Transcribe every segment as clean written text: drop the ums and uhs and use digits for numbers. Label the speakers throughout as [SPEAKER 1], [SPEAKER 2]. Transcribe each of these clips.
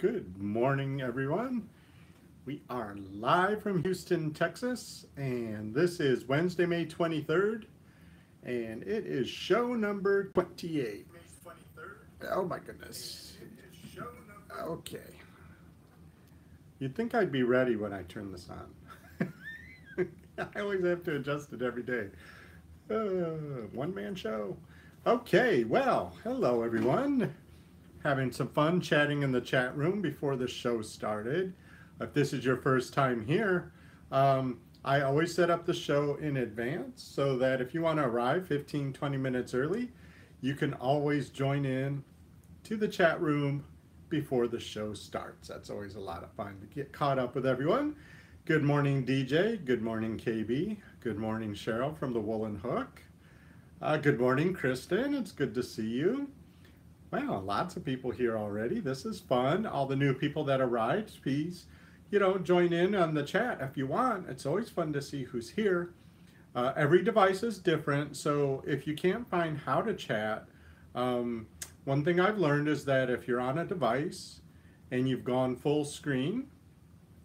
[SPEAKER 1] Good morning, everyone. We are live from Houston, Texas, and this is Wednesday, May 23rd, and it is show number 28. Oh my goodness. Okay. You'd think I'd be ready when I turn this on. I always have to adjust it every day. One-man show. Okay, well, hello everyone. Having some fun chatting in the chat room before the show started. If this is your first time here, I always set up the show in advance so that if you want to arrive 15-20 minutes early, you can always join in to the chat room before the show starts. That's always a lot of fun to get caught up with everyone. Good morning, DJ. Good morning, KB. Good morning, Cheryl from the Woolen Hook. Good morning, Kristen. It's good to see you. Wow, lots of people here already. This is fun. All the new people that arrived, please, join in on the chat if you want. It's always fun to see who's here. Every device is different, so if you can't find how to chat, one thing I've learned is that if you're on a device and you've gone full screen,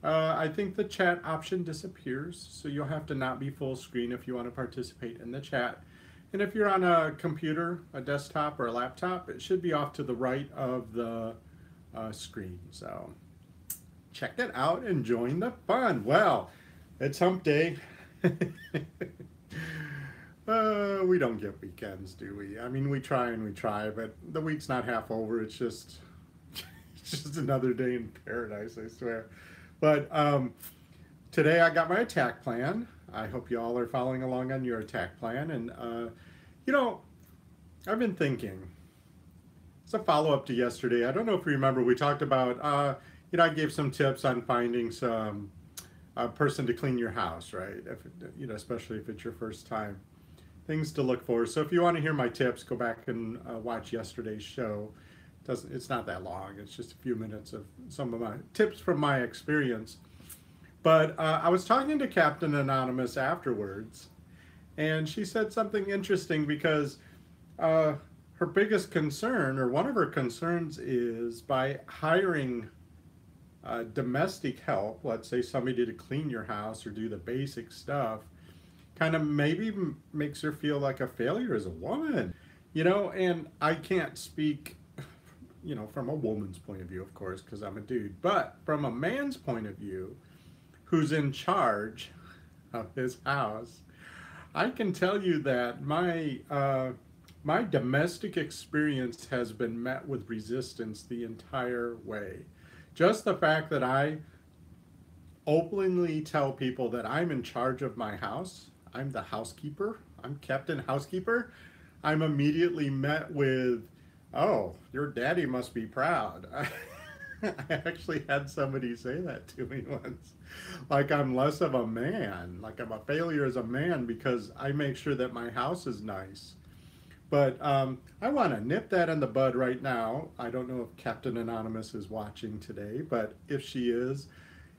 [SPEAKER 1] I think the chat option disappears, so you'll have to not be full screen if you want to participate in the chat. And if you're on a computer, a desktop, or a laptop, it should be off to the right of the screen. So check it out and join the fun. Well, it's hump day. We don't get weekends, do we? I mean, we try and we try, but the week's not half over. It's just another day in paradise, I swear. But today I got my attack plan. I hope you all are following along on your attack plan. And, I've been thinking, it's a follow-up to yesterday. I don't know if you remember, we talked about, I gave some tips on finding some person to clean your house, right? If, especially if it's your first time. Things to look for. So if you want to hear my tips, go back and watch yesterday's show. It's not that long. It's just a few minutes of some of my tips from my experience. But I was talking to Captain Anonymous afterwards, and she said something interesting because her biggest concern, or one of her concerns, is by hiring domestic help, let's say somebody to clean your house or do the basic stuff, kind of maybe makes her feel like a failure as a woman. And I can't speak from a woman's point of view, of course, because I'm a dude, but from a man's point of view, who's in charge of his house, I can tell you that my domestic experience has been met with resistance the entire way. Just the fact that I openly tell people that I'm in charge of my house, I'm the housekeeper, I'm Captain Housekeeper, I'm immediately met with, "Oh, your daddy must be proud." I actually had somebody say that to me once. Like I'm less of a man, like I'm a failure as a man because I make sure that my house is nice. But I want to nip that in the bud right now. I don't know if Captain Anonymous is watching today, but if she is,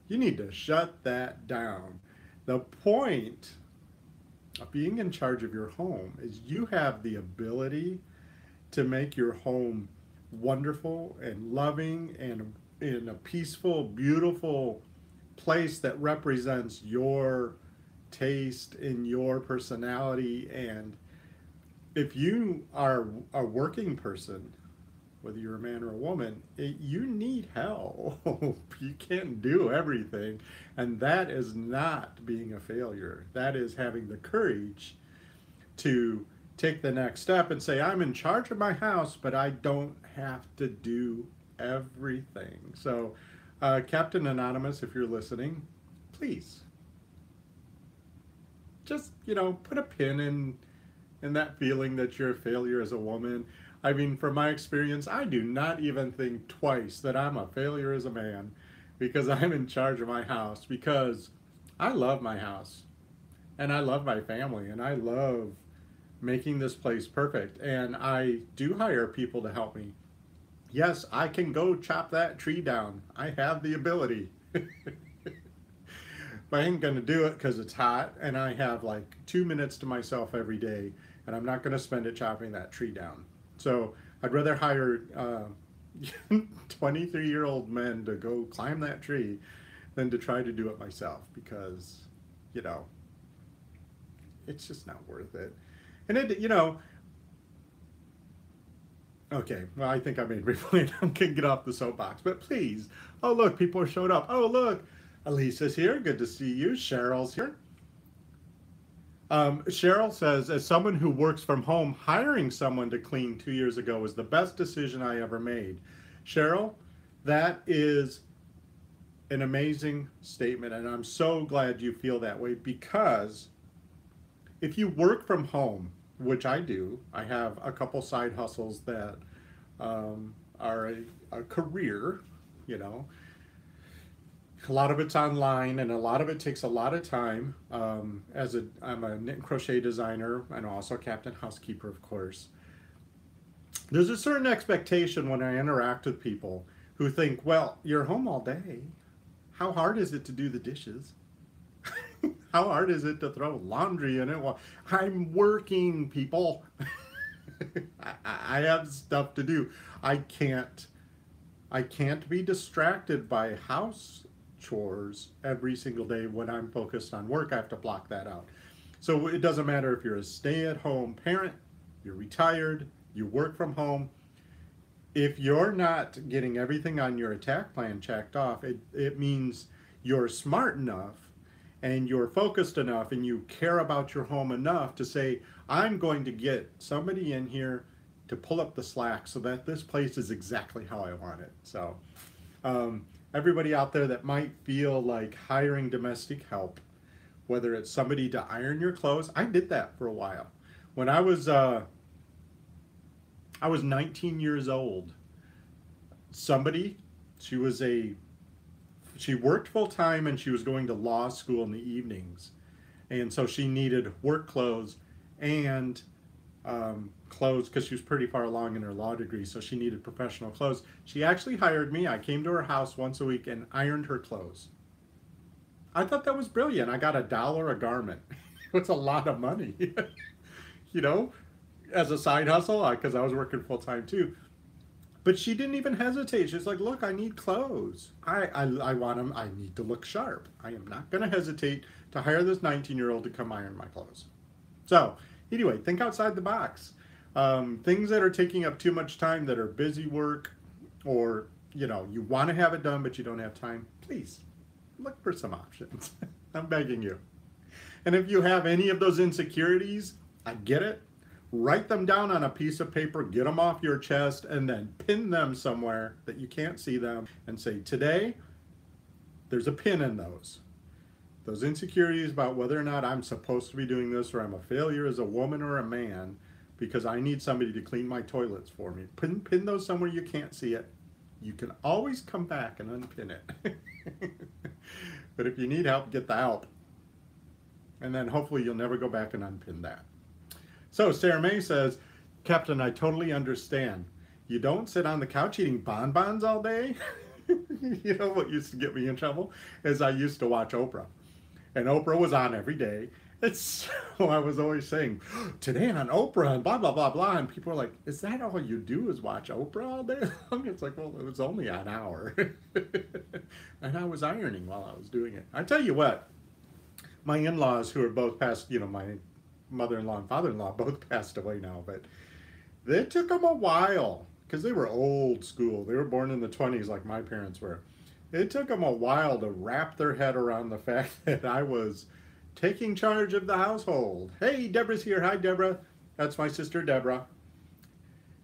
[SPEAKER 1] you need to shut that down. The point of being in charge of your home is you have the ability to make your home wonderful and loving and in a peaceful, beautiful place that represents your taste and your personality. And if you are a working person, whether you're a man or a woman, you need help. You can't do everything. And that is not being a failure. That is having the courage to take the next step and say, I'm in charge of my house, but I don't have to do everything. So, Captain Anonymous, if you're listening, please just, put a pin in that feeling that you're a failure as a woman. I mean, from my experience, I do not even think twice that I'm a failure as a man because I'm in charge of my house, because I love my house and I love my family and I love making this place perfect. And I do hire people to help me. Yes, I can go chop that tree down. I have the ability. But I ain't gonna do it because it's hot and I have like 2 minutes to myself every day and I'm not gonna spend it chopping that tree down. So I'd rather hire 23-year-old men to go climb that tree than to try to do it myself because, you know, it's just not worth it. And it, you know, okay, well, I think I made my point. I can get off the soapbox, but please. Oh, look, people are showed up. Oh, look, Elisa's here. Good to see you. Cheryl's here. Cheryl says, as someone who works from home, hiring someone to clean 2 years ago was the best decision I ever made. Cheryl, that is an amazing statement, and I'm so glad you feel that way because if you work from home, which I do, I have a couple side hustles that are a career, you know. A lot of it's online and a lot of it takes a lot of time. I'm a knit and crochet designer and also Captain Housekeeper, of course. There's a certain expectation when I interact with people who think, well, you're home all day. How hard is it to do the dishes? How hard is it to throw laundry in it? Well, I'm working, people. I have stuff to do. I can't be distracted by house chores every single day when I'm focused on work. I have to block that out. So it doesn't matter if you're a stay-at-home parent, you're retired, you work from home. If you're not getting everything on your attack plan checked off, it means you're smart enough and you're focused enough and you care about your home enough to say, I'm going to get somebody in here to pull up the slack so that this place is exactly how I want it. So everybody out there that might feel like hiring domestic help, whether it's somebody to iron your clothes, I did that for a while. When I was 19 years old, she worked full time and she was going to law school in the evenings. And so she needed work clothes and clothes because she was pretty far along in her law degree. So she needed professional clothes. She actually hired me. I came to her house once a week and ironed her clothes. I thought that was brilliant. I got $1 a garment. It's a lot of money, you know, as a side hustle because I was working full time too. But she didn't even hesitate. She's like, look, I need clothes. I want them. I need to look sharp. I am not going to hesitate to hire this 19-year-old to come iron my clothes. So anyway, think outside the box. Things that are taking up too much time, that are busy work, or, you know, you want to have it done, but you don't have time, please look for some options. I'm begging you. And if you have any of those insecurities, I get it. Write them down on a piece of paper, get them off your chest, and then pin them somewhere that you can't see them and say, today, there's a pin in those. Those insecurities about whether or not I'm supposed to be doing this or I'm a failure as a woman or a man because I need somebody to clean my toilets for me. Pin those somewhere you can't see it. You can always come back and unpin it. But if you need help, get the help. And then hopefully you'll never go back and unpin that. So Sarah May says, Captain, I totally understand. You don't sit on the couch eating bonbons all day. You know what used to get me in trouble is I used to watch Oprah. And Oprah was on every day. And so I was always saying, today on Oprah and blah, blah, blah, blah. And people are like, is that all you do is watch Oprah all day long? It's like, well, it was only an hour. And I was ironing while I was doing it. I tell you what, my in-laws who are both passed, you know, my mother-in-law and father-in-law both passed away now, but it took them a while because they were old school. They were born in the 20s like my parents were. It took them a while to wrap their head around the fact that I was taking charge of the household. Hey, Deborah's here. Hi, Deborah. That's my sister, Deborah.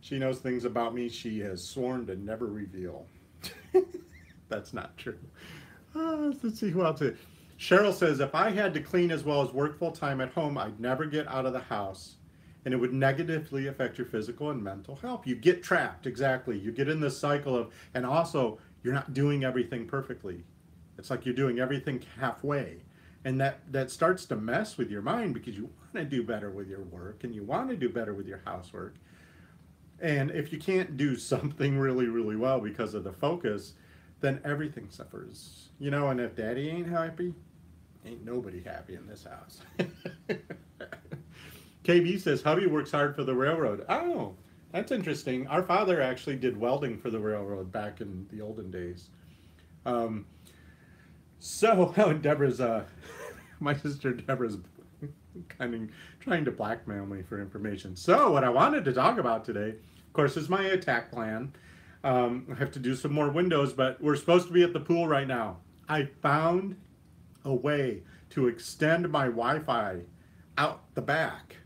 [SPEAKER 1] She knows things about me she has sworn to never reveal. That's not true. Let's see who else is. Cheryl says, if I had to clean as well as work full time at home, I'd never get out of the house and it would negatively affect your physical and mental health. You get trapped, exactly. You get in this cycle of, and also you're not doing everything perfectly. It's like you're doing everything halfway. And that starts to mess with your mind because you want to do better with your work and you want to do better with your housework. And if you can't do something really, really well because of the focus, then everything suffers. You know, and if daddy ain't happy, ain't nobody happy in this house. KB says, hubby works hard for the railroad. Oh, That's interesting. Our father actually did welding for the railroad back in the olden days. Um, so, oh, Deborah's, my sister Deborah's kind of trying to blackmail me for information. So, what I wanted to talk about today, of course, is my attack plan. I have to do some more windows, but we're supposed to be at the pool right now. I found a way to extend my Wi-Fi out the back.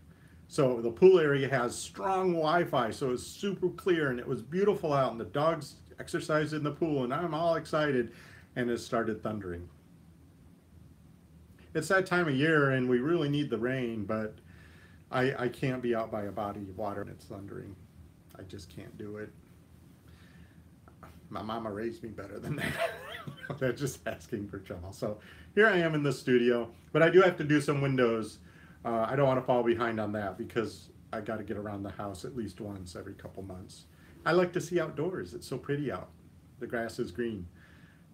[SPEAKER 1] So the pool area has strong Wi-Fi, so it's super clear and it was beautiful out and the dogs exercised in the pool and I'm all excited and it started thundering. It's that time of year and we really need the rain, but I can't be out by a body of water and it's thundering. I just can't do it. My mama raised me better than that. That's just asking for trouble. So here I am in the studio, but I do have to do some windows. I don't want to fall behind on that because I got to get around the house at least once every couple months. I like to see outdoors. It's so pretty out. The grass is green,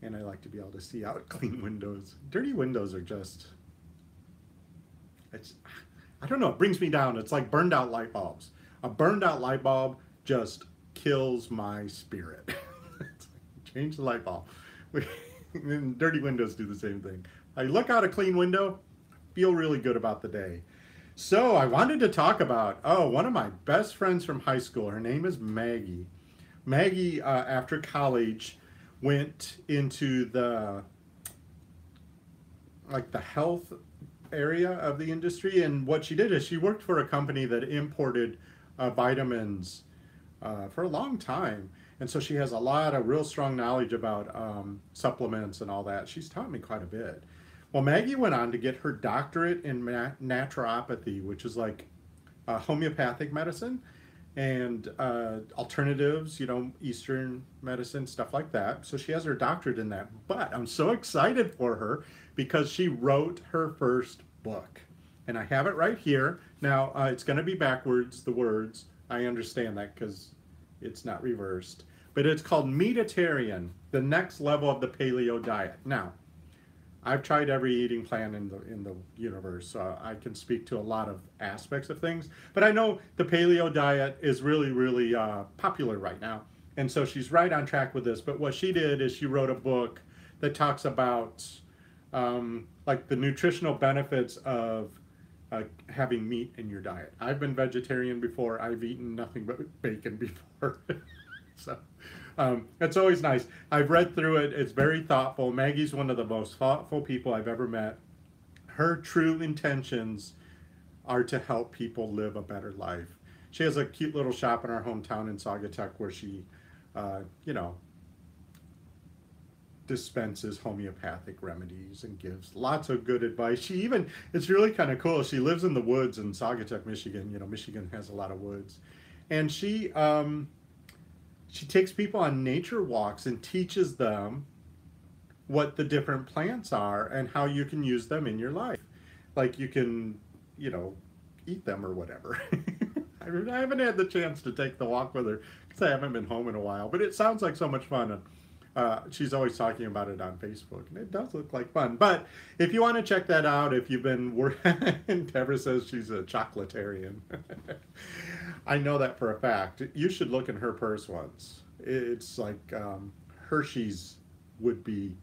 [SPEAKER 1] and I like to be able to see out clean windows. Dirty windows are just, it's, I don't know, it brings me down. It's like burned out light bulbs. A burned out light bulb just kills my spirit. Change the light bulb. And dirty windows do the same thing. I look out a clean window, feel really good about the day. So I wanted to talk about, one of my best friends from high school. Her name is Maggie. Maggie, after college, went into the health area of the industry, and what she did is she worked for a company that imported vitamins for a long time. And so she has a lot of real strong knowledge about supplements and all that. She's taught me quite a bit. Well, Maggie went on to get her doctorate in naturopathy, which is like homeopathic medicine and alternatives, Eastern medicine, stuff like that. So she has her doctorate in that. But I'm so excited for her because she wrote her first book. And I have it right here. Now, it's going to be backwards, the words. I understand that because it's not reversed. But it's called Meatitarian, the next level of the paleo diet. Now, I've tried every eating plan in the universe, so I can speak to a lot of aspects of things. But I know the paleo diet is really, really popular right now. And so she's right on track with this. But what she did is she wrote a book that talks about like the nutritional benefits of having meat in your diet. I've been vegetarian before. I've eaten nothing but bacon before. So it's always nice. I've read through it. It's very thoughtful. Maggie's one of the most thoughtful people I've ever met. Her true intentions are to help people live a better life. She has a cute little shop in our hometown in Saugatuck where she, dispenses homeopathic remedies and gives lots of good advice. She even, it's really kind of cool. She lives in the woods in Saugatuck, Michigan. Michigan has a lot of woods. And she takes people on nature walks and teaches them what the different plants are and how you can use them in your life. Like you can, eat them or whatever. I haven't had the chance to take the walk with her because I haven't been home in a while, but it sounds like so much fun. She's always talking about it on Facebook, and it does look like fun. But if you want to check that out, if you've been and Deborah says she's a chocolatarian. I know that for a fact. You should look in her purse once. It's like Hershey's would be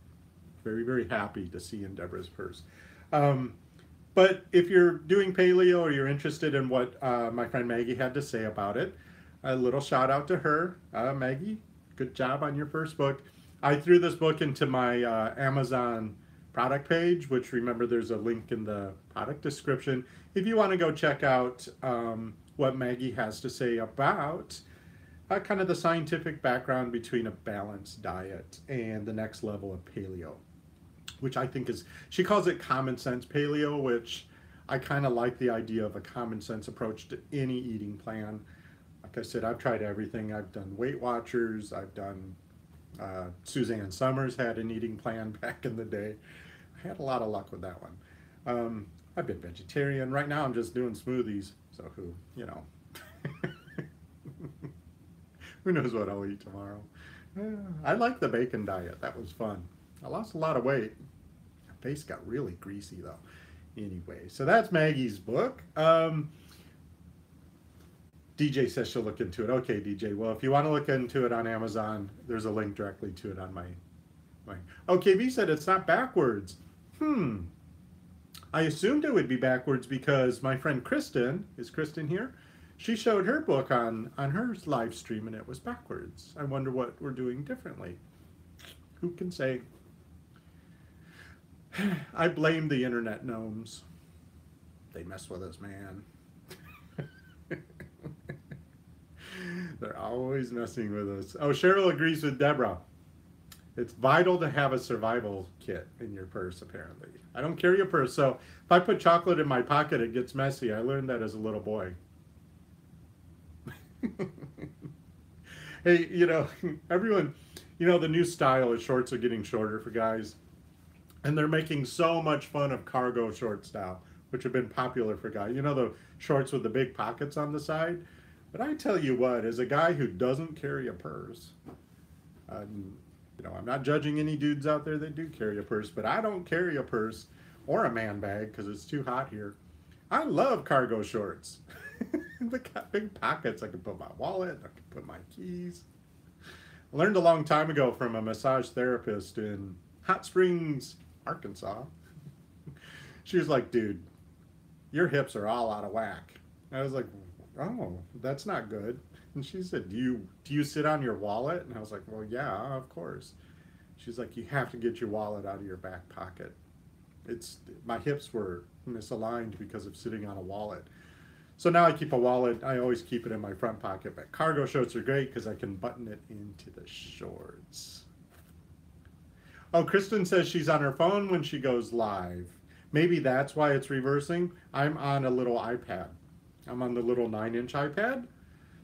[SPEAKER 1] very, very happy to see in Deborah's purse. But if you're doing paleo or you're interested in what my friend Maggie had to say about it, a little shout out to her. Maggie, good job on your first book. I threw this book into my Amazon product page, which remember there's a link in the product description. If you want to go check out what Maggie has to say about kind of the scientific background between a balanced diet and the next level of paleo, which I think is, she calls it common sense paleo, which I kind of like the idea of a common sense approach to any eating plan. Like I said, I've tried everything. I've done Weight Watchers, I've done Suzanne Summers had an eating plan back in the day. I had a lot of luck with that one. I've been vegetarian. Right now I'm just doing smoothies. So who knows what I'll eat tomorrow. I like the bacon diet. That was fun. I lost a lot of weight. My face got really greasy though. Anyway, so that's Maggie's book. DJ says she'll look into it. Okay, DJ. Well, if you want to look into it on Amazon, there's a link directly to it on my. Oh, KB said it's not backwards. I assumed it would be backwards because my friend Kristen, is Kristen here? She showed her book on her live stream and it was backwards. I wonder what we're doing differently. Who can say? I blame the internet gnomes. They mess with us, man. They're always messing with us. Oh, Cheryl agrees with Deborah. It's vital to have a survival kit in your purse, apparently. I don't carry a purse, so if I put chocolate in my pocket, it gets messy. I learned that as a little boy. Hey, everyone, the new style is shorts are getting shorter for guys. And they're making so much fun of cargo shorts now, which have been popular for guys. The shorts with the big pockets on the side. But I tell you what, as a guy who doesn't carry a purse, I'm not judging any dudes out there that do carry a purse, but I don't carry a purse or a man bag because it's too hot here. I love cargo shorts. They got big pockets. I can put my wallet, I can put my keys. I learned a long time ago from a massage therapist in Hot Springs, Arkansas. She was like, dude, your hips are all out of whack. I was like, oh, that's not good. And she said, do you sit on your wallet? And I was like, well, yeah, of course. She's like, you have to get your wallet out of your back pocket. My hips were misaligned because of sitting on a wallet. So now I keep a wallet. I always keep it in my front pocket. But cargo shorts are great because I can button it into the shorts. Oh, Kristen says she's on her phone when she goes live. Maybe that's why it's reversing. I'm on a little iPad. I'm on the little 9-inch iPad.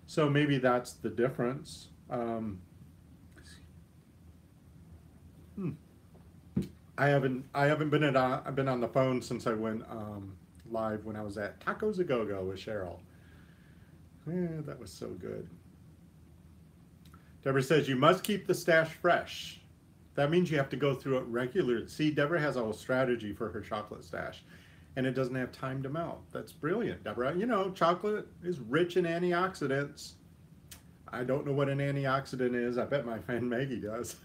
[SPEAKER 1] So maybe that's the difference. I haven't been I've been on the phone since I went live when I was at Tacos A Go-Go with Cheryl. Yeah, that was so good. Deborah says you must keep the stash fresh. That means you have to go through it regularly. See, Deborah has a whole strategy for her chocolate stash, and it doesn't have time to melt. That's brilliant, Deborah. Chocolate is rich in antioxidants. I don't know what an antioxidant is. I bet my friend Maggie does.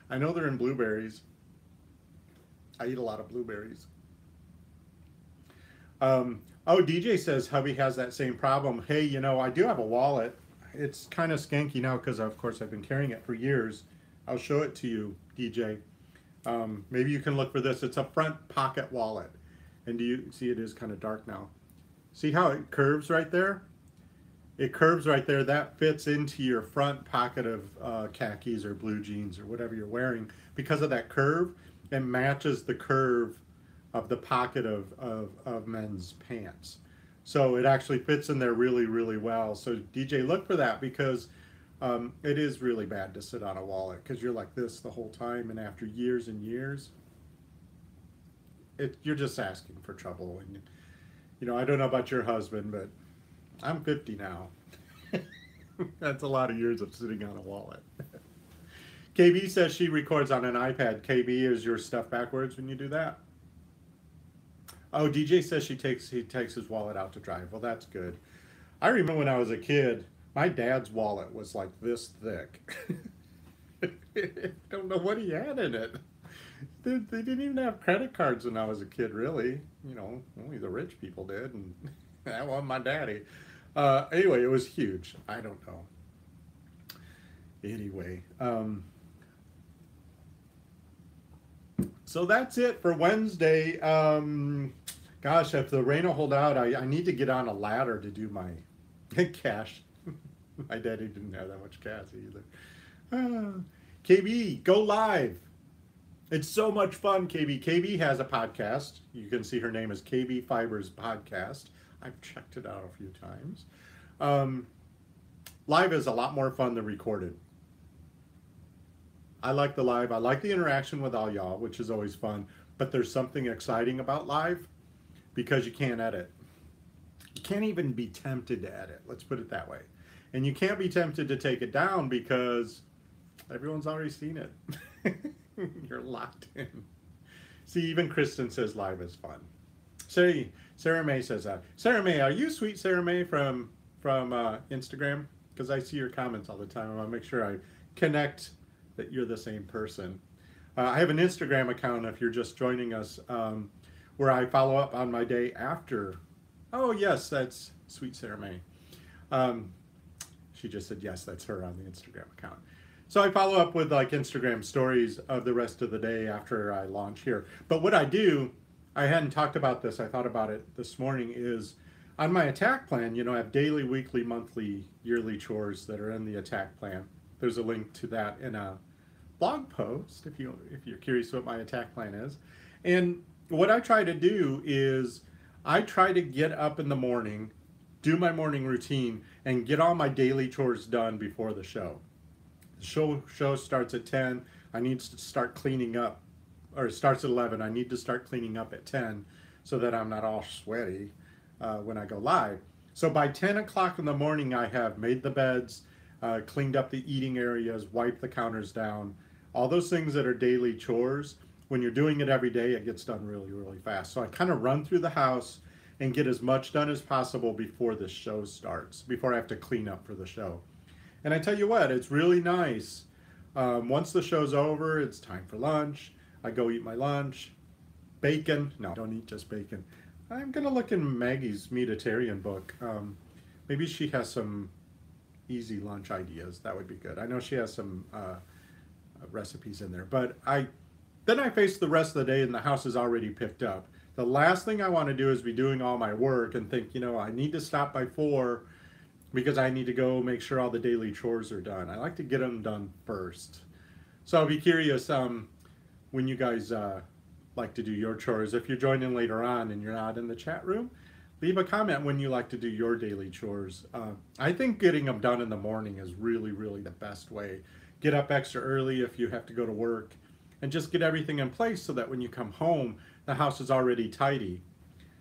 [SPEAKER 1] I know they're in blueberries. I eat a lot of blueberries. DJ says hubby has that same problem. Hey, I do have a wallet. It's kind of skanky now because, of course, I've been carrying it for years. I'll show it to you, DJ. Maybe you can look for this. It's a front pocket wallet. And do you see it is kind of dark now? See how it curves right there? It curves right there. That fits into your front pocket of khakis or blue jeans or whatever you're wearing. Because of that curve, it matches the curve of the pocket of men's pants. So it actually fits in there really, really well. So DJ, look for that because it is really bad to sit on a wallet because you're like this the whole time, and after years and years, you're just asking for trouble. And I don't know about your husband, but I'm 50 now. That's a lot of years of sitting on a wallet. KB says she records on an iPad. KB, is your stuff backwards when you do that? Oh, DJ says he takes his wallet out to drive. Well, that's good. I remember when I was a kid, my dad's wallet was like this thick. I don't know what he had in it. They didn't even have credit cards when I was a kid, really. Only the rich people did, and that wasn't my daddy. Anyway, it was huge. I don't know. Anyway, so that's it for Wednesday. Gosh, if the rain will hold out, I need to get on a ladder to do my cash. My daddy didn't have that much cash either. KB, go live. It's so much fun, KB. KB has a podcast. You can see her name is KB Fibers Podcast. I've checked it out a few times. Live is a lot more fun than recorded. I like the live. I like the interaction with all y'all, which is always fun. But there's something exciting about live because you can't edit. You can't even be tempted to edit. Let's put it that way. And you can't be tempted to take it down because everyone's already seen it. You're locked in. See, even Kristen says live is fun. Sarah May says that. Sarah May, are you sweet Sarah May from from Instagram? Because I see your comments all the time. I want to make sure I connect that you're the same person. I have an Instagram account if you're just joining us, where I follow up on my day after. Oh, yes, that's Sweet Sarah May. Um, she just said, yes, that's her on the Instagram account. So I follow up with like Instagram stories of the rest of the day after I launch here. But what I do, I hadn't talked about this, I thought about it this morning, is on my attack plan, you know, I have daily, weekly, monthly, yearly chores that are in the attack plan. There's a link to that in a blog post if you're curious what my attack plan is. And what I try to do is I try to get up in the morning, do my morning routine, and get all my daily chores done before the show. The show starts at 10. I need to start cleaning up, or it starts at 11. I need to start cleaning up at 10 so that I'm not all sweaty when I go live. So by 10 o'clock in the morning, I have made the beds, cleaned up the eating areas, wiped the counters down, all those things that are daily chores. When you're doing it every day, it gets done really, really fast. So I kind of run through the house and get as much done as possible before the show starts, before I have to clean up for the show. And I tell you what, it's really nice. Once the show's over, it's time for lunch. I go eat my lunch. Bacon. No, don't eat just bacon. I'm going to look in Maggie's Meatitarian book. Maybe she has some easy lunch ideas. That would be good. I know she has some recipes in there. But then I face the rest of the day and the house is already picked up. The last thing I want to do is be doing all my work and think, you know, I need to stop by 4 because I need to go make sure all the daily chores are done. I like to get them done first. So I'll be curious when you guys like to do your chores. If you're joining later on and you're not in the chat room, leave a comment when you like to do your daily chores. I think getting them done in the morning is really, really the best way. Get up extra early if you have to go to work and just get everything in place so that when you come home, the house is already tidy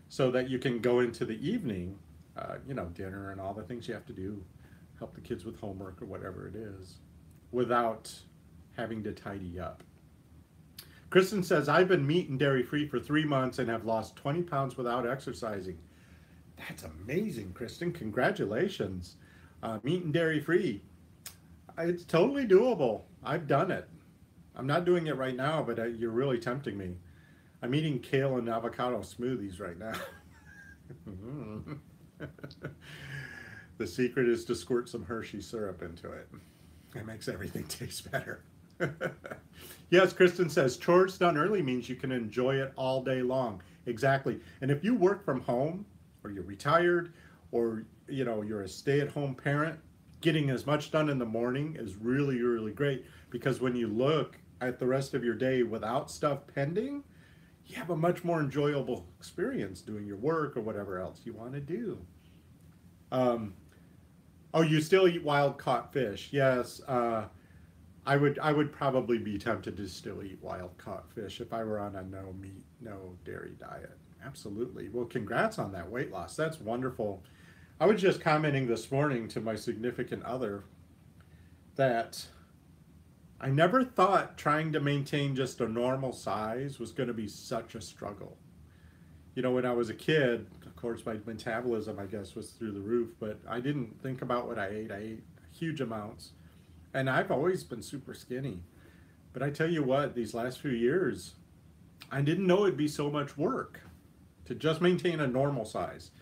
[SPEAKER 1] so that you can go into the evening, you know, dinner and all the things you have to do, help the kids with homework or whatever it is, without having to tidy up. Kristen says, I've been meat and dairy free for 3 months and have lost 20 pounds without exercising. That's amazing, Kristen. Congratulations. Meat and dairy free. It's totally doable. I've done it. I'm not doing it right now, but you're really tempting me. I'm eating kale and avocado smoothies right now. The secret is to squirt some Hershey syrup into it. It makes everything taste better. Yes, Kristen says, chores done early means you can enjoy it all day long. Exactly. And if you work from home, or you're retired, or you know, you're a stay-at-home parent, getting as much done in the morning is really, really great, because when you look at the rest of your day without stuff pending, you have a much more enjoyable experience doing your work or whatever else you want to do. Oh, you still eat wild caught fish? Yes. I would probably be tempted to still eat wild caught fish if I were on a no meat, no dairy diet. Absolutely. Well, congrats on that weight loss. That's wonderful. I was just commenting this morning to my significant other that I never thought trying to maintain just a normal size was going to be such a struggle. You know, when I was a kid, of course, my metabolism, I guess, was through the roof, but I didn't think about what I ate. I ate huge amounts. And I've always been super skinny. But I tell you what, these last few years, I didn't know it'd be so much work to just maintain a normal size.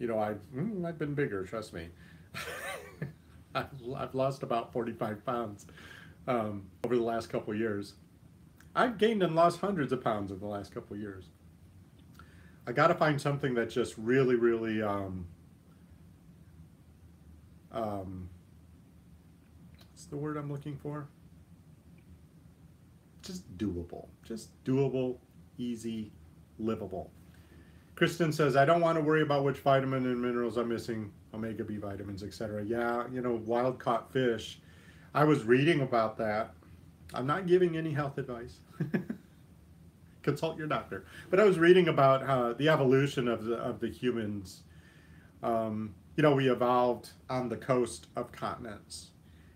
[SPEAKER 1] You know, I've been bigger, trust me. I've lost about 45 pounds over the last couple of years. I've gained and lost hundreds of pounds in the last couple of years. I got to find something that's just really, really what's the word I'm looking for? Just doable, easy, livable. Kristen says, I don't want to worry about which vitamin and minerals I'm missing, omega B vitamins, etc. Yeah, you know, wild caught fish. I was reading about that. I'm not giving any health advice. Consult your doctor. But I was reading about the evolution of the humans. You know, we evolved on the coast of continents,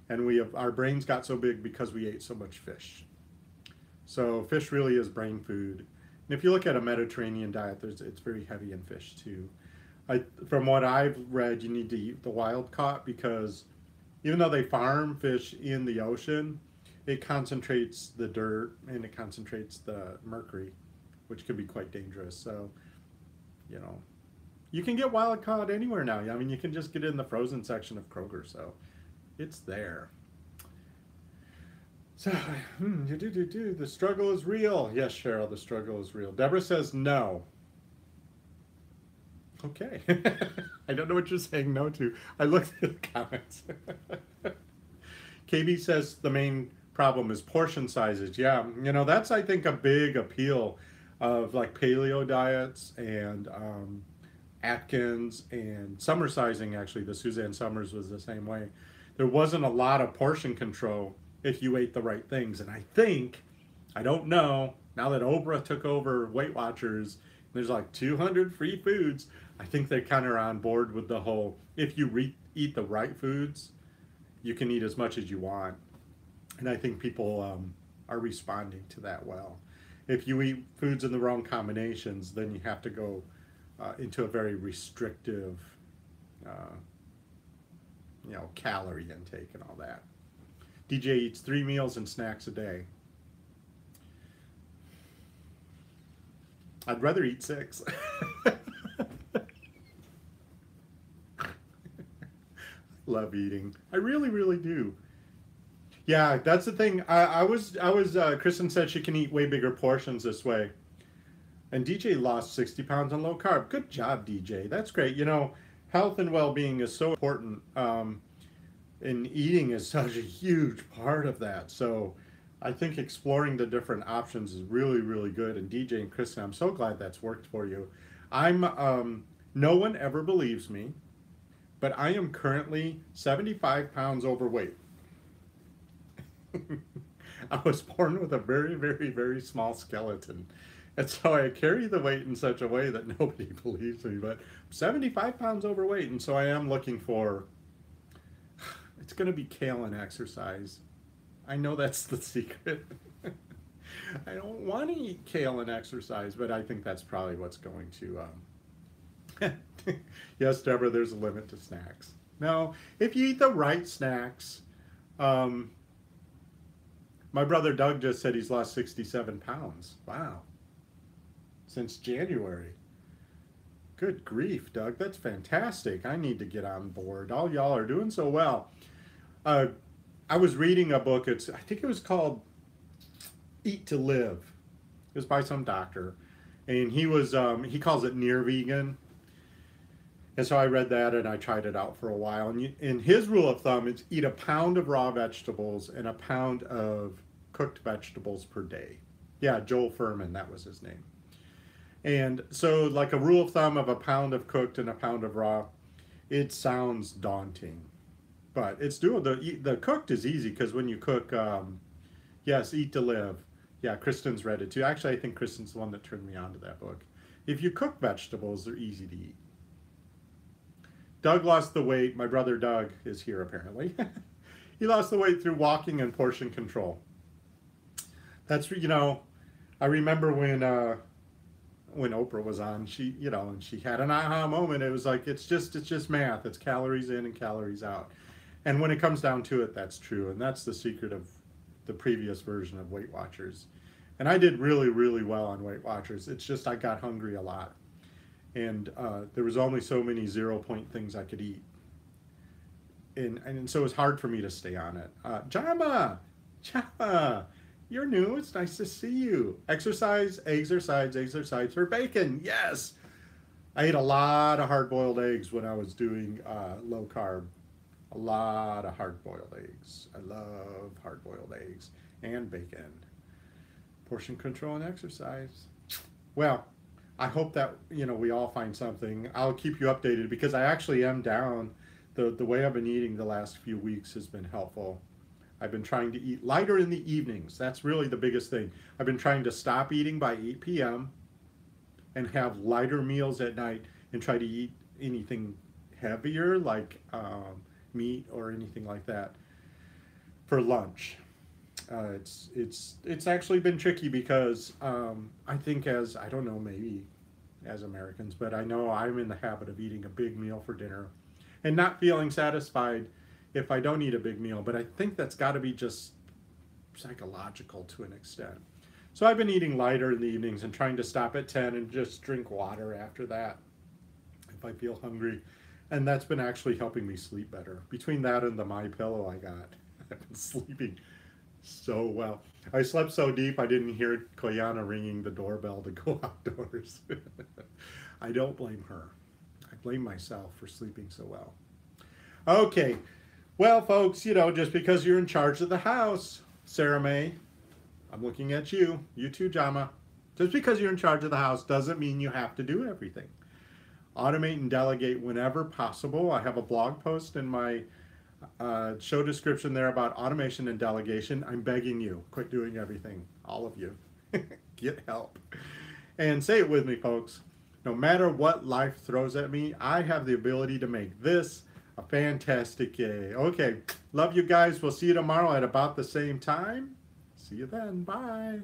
[SPEAKER 1] and our brains got so big because we ate so much fish. So fish really is brain food. And if you look at a Mediterranean diet, it's very heavy in fish too. From what I've read, you need to eat the wild caught because even though they farm fish in the ocean, it concentrates the dirt and it concentrates the mercury, which can be quite dangerous. So, you know, you can get wild caught anywhere now. I mean, you can just get it in the frozen section of Kroger, so it's there. So, the struggle is real. Yes, Cheryl, the struggle is real. Deborah says no. Okay. I don't know what you're saying no to. I looked at the comments. KB says the main problem is portion sizes. Yeah, that's, I think, a big appeal of like paleo diets and Atkins and summer sizing. Actually, the Suzanne Summers was the same way. There wasn't a lot of portion control if you ate the right things. And I think, I don't know, now that Oprah took over Weight Watchers, there's like 200 free foods. I think they kind of are on board with the whole, if you eat the right foods, you can eat as much as you want. And I think people are responding to that well. If you eat foods in the wrong combinations, then you have to go into a very restrictive, uh, calorie intake and all that. DJ eats 3 meals and snacks a day. I'd rather eat 6. Love eating. I really, really do. Yeah, that's the thing. Kristen said she can eat way bigger portions this way. And DJ lost 60 pounds on low carb. Good job, DJ. That's great. Health and well-being is so important. And eating is such a huge part of that. So I think exploring the different options is really, really good. And DJ and Kristen, I'm so glad that's worked for you. No one ever believes me, but I am currently 75 pounds overweight. I was born with a very, very, very small skeleton. And so I carry the weight in such a way that nobody believes me, but I'm 75 pounds overweight. And so I am looking for, it's going to be kale and exercise. I know that's the secret. I don't want to eat kale and exercise, but I think that's probably what's going to. Yes, Deborah, there's a limit to snacks. No, if you eat the right snacks, my brother Doug just said he's lost 67 pounds. Wow. Since January. Good grief, Doug. That's fantastic. I need to get on board. All y'all are doing so well. I was reading a book. I think it was called Eat to Live. It was by some doctor. And he calls it near vegan. And so I read that and I tried it out for a while. And his rule of thumb is eat a pound of raw vegetables and a pound of cooked vegetables per day. Yeah, Joel Furman, that was his name. And so like a rule of thumb of a pound of cooked and a pound of raw, it sounds daunting. But it's doable. The cooked is easy because when you cook, yes, Eat to Live. Yeah, Kristen's read it too. Actually, I think Kristen's the one that turned me on to that book. If you cook vegetables, they're easy to eat. Doug lost the weight. My brother Doug is here apparently. He lost the weight through walking and portion control. That's, I remember when Oprah was on, and she had an aha moment. It was like, it's just math. It's calories in and calories out. And when it comes down to it, that's true. And that's the secret of the previous version of Weight Watchers. And I did really, really well on Weight Watchers. It's just I got hungry a lot. And there was only so many 0-point things I could eat. And so it was hard for me to stay on it. Jama, you're new. It's nice to see you. Exercise for bacon. Yes. I ate a lot of hard-boiled eggs when I was doing low carb. A lot of hard-boiled eggs. I love hard-boiled eggs and bacon. Portion control and exercise. Well, I hope that, we all find something. I'll keep you updated because I actually am down. The way I've been eating the last few weeks has been helpful. I've been trying to eat lighter in the evenings. That's really the biggest thing. I've been trying to stop eating by 8 p.m. and have lighter meals at night and try to eat anything heavier like meat or anything like that for lunch. It's actually been tricky because I think I don't know, maybe as Americans, but I know I'm in the habit of eating a big meal for dinner and not feeling satisfied if I don't eat a big meal. But I think that's got to be just psychological to an extent. So I've been eating lighter in the evenings and trying to stop at 10 and just drink water after that if I feel hungry. And that's been actually helping me sleep better. Between that and the My Pillow I got, I've been sleeping so well. I slept so deep I didn't hear Koyana ringing the doorbell to go outdoors. I don't blame her. I blame myself for sleeping so well. Okay, well, folks, just because you're in charge of the house, Sarah May, I'm looking at you. You too, Jama. Just because you're in charge of the house doesn't mean you have to do everything. Automate and delegate whenever possible. I have a blog post in my show description there about automation and delegation. I'm begging you, quit doing everything. All of you. Get help. And say it with me, folks. No matter what life throws at me, I have the ability to make this a fantastic day. Okay, love you guys. We'll see you tomorrow at about the same time. See you then. Bye.